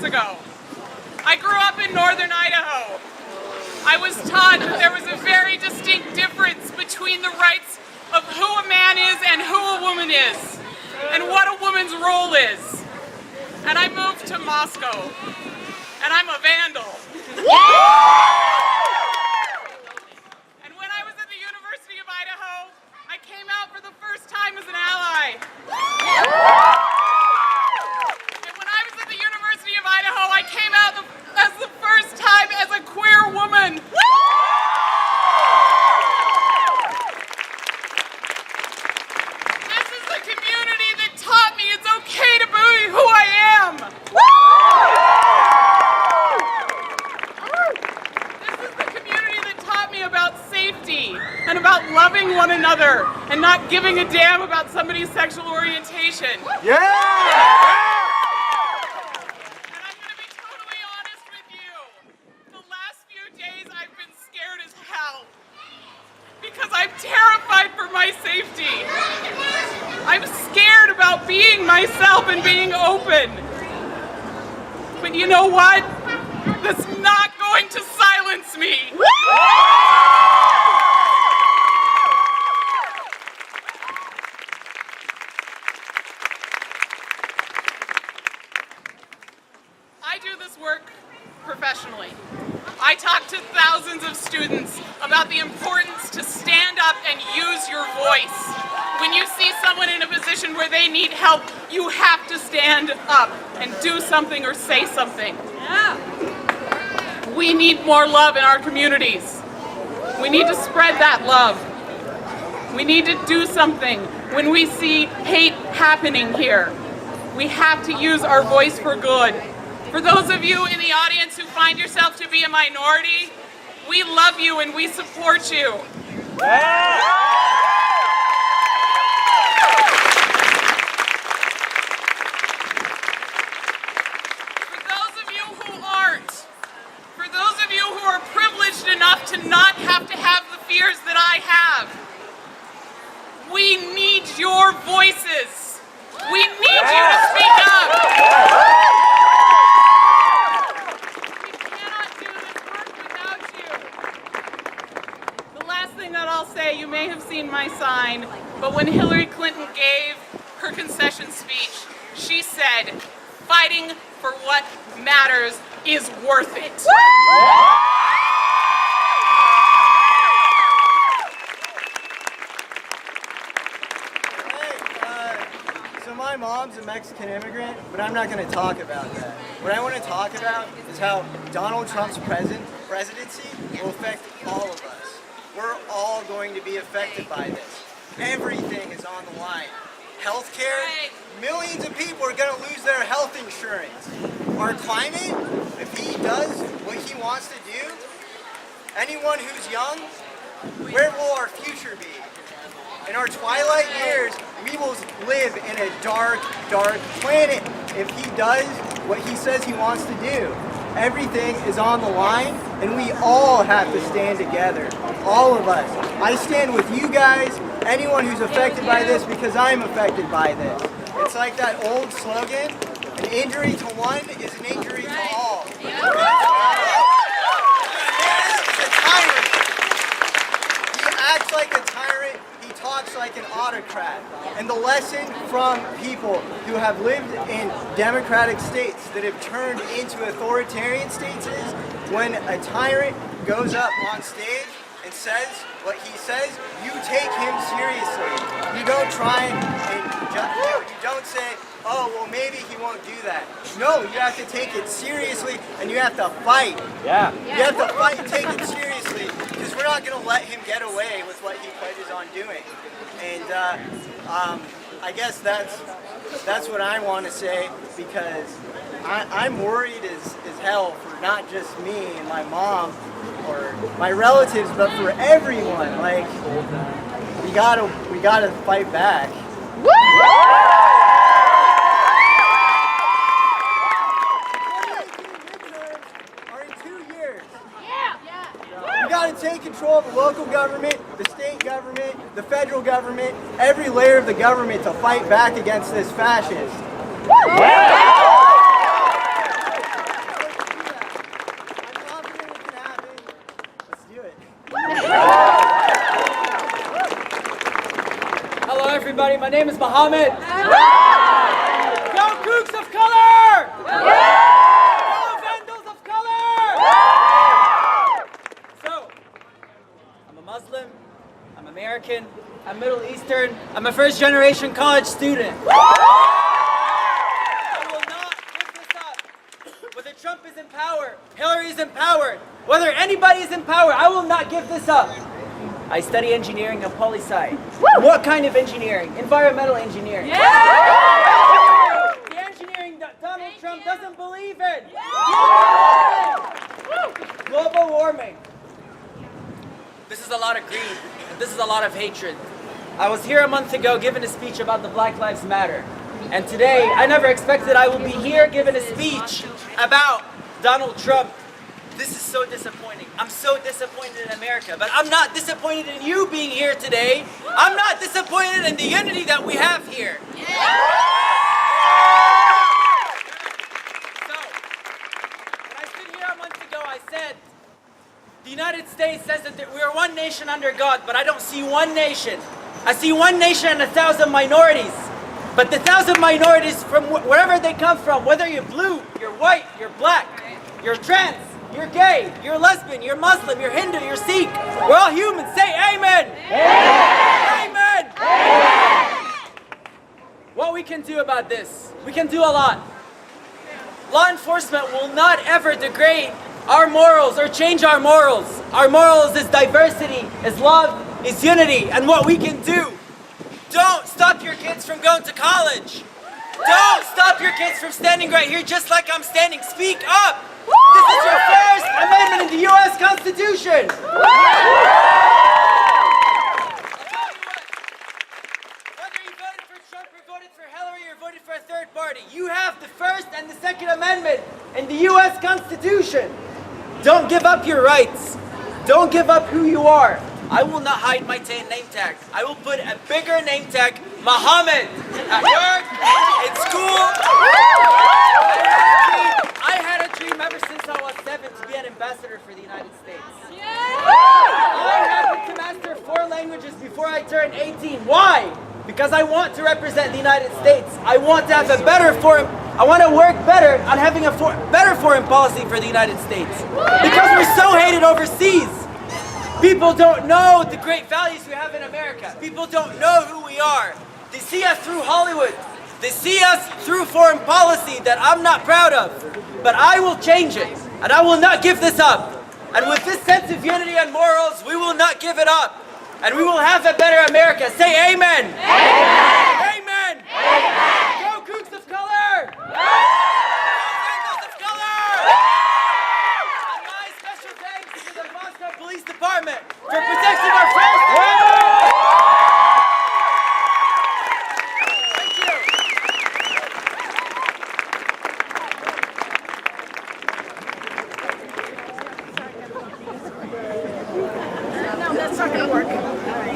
ago. I grew up in northern Idaho. I was taught that there was a very distinct difference between the rights of who a man is and who a woman is, and what a woman's role is. And I moved to Moscow, and I'm a vandal. And when I was at the University of Idaho, I came out for the first time as an ally. And when I was at the University of Idaho, I came out as the first time as a queer woman. This is the community that taught me it's okay to be who I am. This is the community that taught me about safety and about loving one another and not giving a damn about somebody's sexual orientation. Yeah! And I'm going to be totally honest with you. The last few days I've been scared as hell because I'm terrified for my safety. I'm scared about being myself and being open. But you know what? That's not going to silence me. I do this work professionally. I talk to thousands of students about the importance to stand up and use your voice. When you see someone in a position where they need help, you have to stand up and do something or say something. Yeah. We need more love in our communities. We need to spread that love. We need to do something when we see hate happening here. We have to use our voice for good. For those of you in the audience who find yourself to be a minority, we love you and we support you. For those of you who aren't, for those of you who are privileged enough to not have to have the fears that I have, we need your voices. We need you to speak up. I'll say, you may have seen my sign, but when Hillary Clinton gave her concession speech, she said, "Fighting for what matters is worth it." So my mom's a Mexican immigrant, but I'm not going to talk about that. What I want to talk about is how Donald Trump's presidency will affect all of us. We're all going to be affected by this. Everything is on the line. Healthcare, millions of people are going to lose their health insurance. Our climate, if he does what he wants to do, anyone who's young, where will our future be? In our twilight years, we will live in a dark, dark planet if he does what he says he wants to do. Everything is on the line, and we all have to stand together. All of us. I stand with you guys, anyone who's affected by this, because I'm affected by this. It's like that old slogan, an injury to one is an injury to all. He is a tyrant. He acts like a tyrant. He talks like an autocrat. And the lesson from people who have lived in democratic states that have turned into authoritarian states is when a tyrant goes up on stage and says what he says, you take him seriously. You don't try and you don't say, oh, well, maybe he won't do that. No, you have to take it seriously, and you have to fight. Yeah. You have to fight and take it seriously, because we're not going to let him get away with what he pledges on doing. And I guess that's what I want to say, because I'm worried as hell for not just me and my mom or my relatives, but for everyone. Like, we gotta fight back. We got to take control of the local government, the state government, the federal government, every layer of the government to fight back against this fascist. Hi, my name is Mohammed. Go Kooks of Color! Go Vandals of Color! So, I'm a Muslim, I'm American, I'm Middle Eastern, I'm a first-generation college student. I will not give this up. Whether Trump is in power, Hillary is in power, whether anybody is in power, I will not give this up. I study engineering and poli-sci. What kind of engineering? Environmental engineering. Yeah! The engineering that Donald Trump doesn't believe in. Yeah! Global warming. This is a lot of greed, and this is a lot of hatred. I was here a month ago giving a speech about the Black Lives Matter. And today, I never expected I will be here giving a speech about Donald Trump. This is so disappointing. I'm so disappointed in America, but I'm not disappointed in you being here today. I'm not disappointed in the unity that we have here. Yeah. So, when I stood here a month ago, I said, the United States says that we are one nation under God, but I don't see one nation. I see one nation and 1,000 minorities. But the 1,000 minorities from wherever they come from, whether you're blue, you're white, you're black, you're trans, you're gay, you're lesbian, you're Muslim, you're Hindu, you're Sikh. We're all human. Say amen. Amen. Amen. Amen. What we can do about this? We can do a lot. Law enforcement will not ever degrade our morals or change our morals. Our morals is diversity, is love, is unity. And what we can do, don't stop your kids from going to college. Don't stop your kids from standing right here just like I'm standing. Speak up. This is your First Amendment in the U.S. Constitution. I'll tell you what, whether you voted for Trump or voted for Hillary or voted for a third party, you have the First and the Second Amendment in the U.S. Constitution. Don't give up your rights. Don't give up who you are. I will not hide my name tag. I will put a bigger name tag, Mohammed, at work, in school. I had a dream ever since I was 7 to be an ambassador for the United States. I happened to master 4 languages before I turned 18. Why? Because I want to represent the United States. I want to have a better I want to work better on having a better foreign policy for the United States. Because we're so hated overseas. People don't know the great values we have in America. People don't know who we are. They see us through Hollywood. They see us through foreign policy that I'm not proud of. But I will change it, and I will not give this up. And with this sense of unity and morals, we will not give it up. And we will have a better America. Say amen. Amen. Amen. Amen. Go Kooks of Color. Go Vandals of Color. And my special thanks to the Moscow Police Department for protecting our First Amendment. No, that's not going to work. You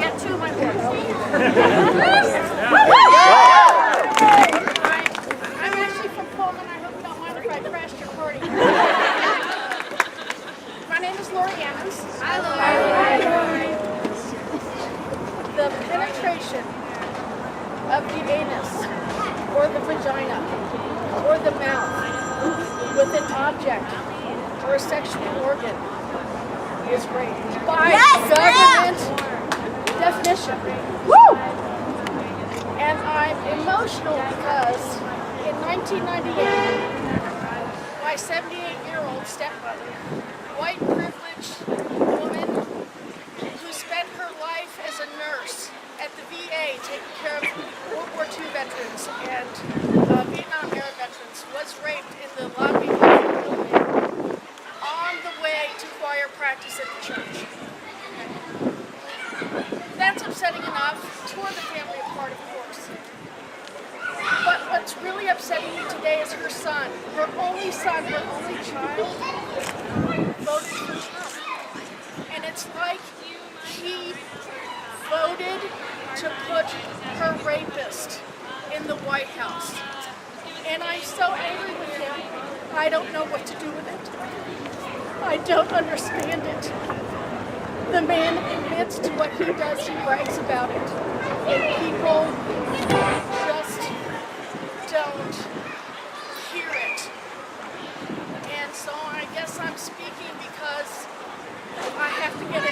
got 2 of my boards. I'm actually from Pullman. I hope you don't mind if I crashed your party. My name is Lori Ammons. Hi, Lori. The penetration of the anus, or the vagina, or the mouth with an object or a sexual organ is rape by government definition. Woo! And I'm emotional because in 1998, my 78-year-old stepmother, white privileged woman who spent her life as a nurse at the VA taking care of World War II veterans and Vietnam-era veterans, was raped in the lobby of the building on the way to choir practice at the church. That's upsetting enough. Tore the family apart, of course. But what's really upsetting me today is her son, her only child, voted for Trump. And it's like he voted to put her rapist in the White House. And I'm so angry with him, I don't know what to do with it. I don't understand it. The man admitted gets to what he does, he brags about it. And people just don't hear it. And so I guess I'm speaking because I have to get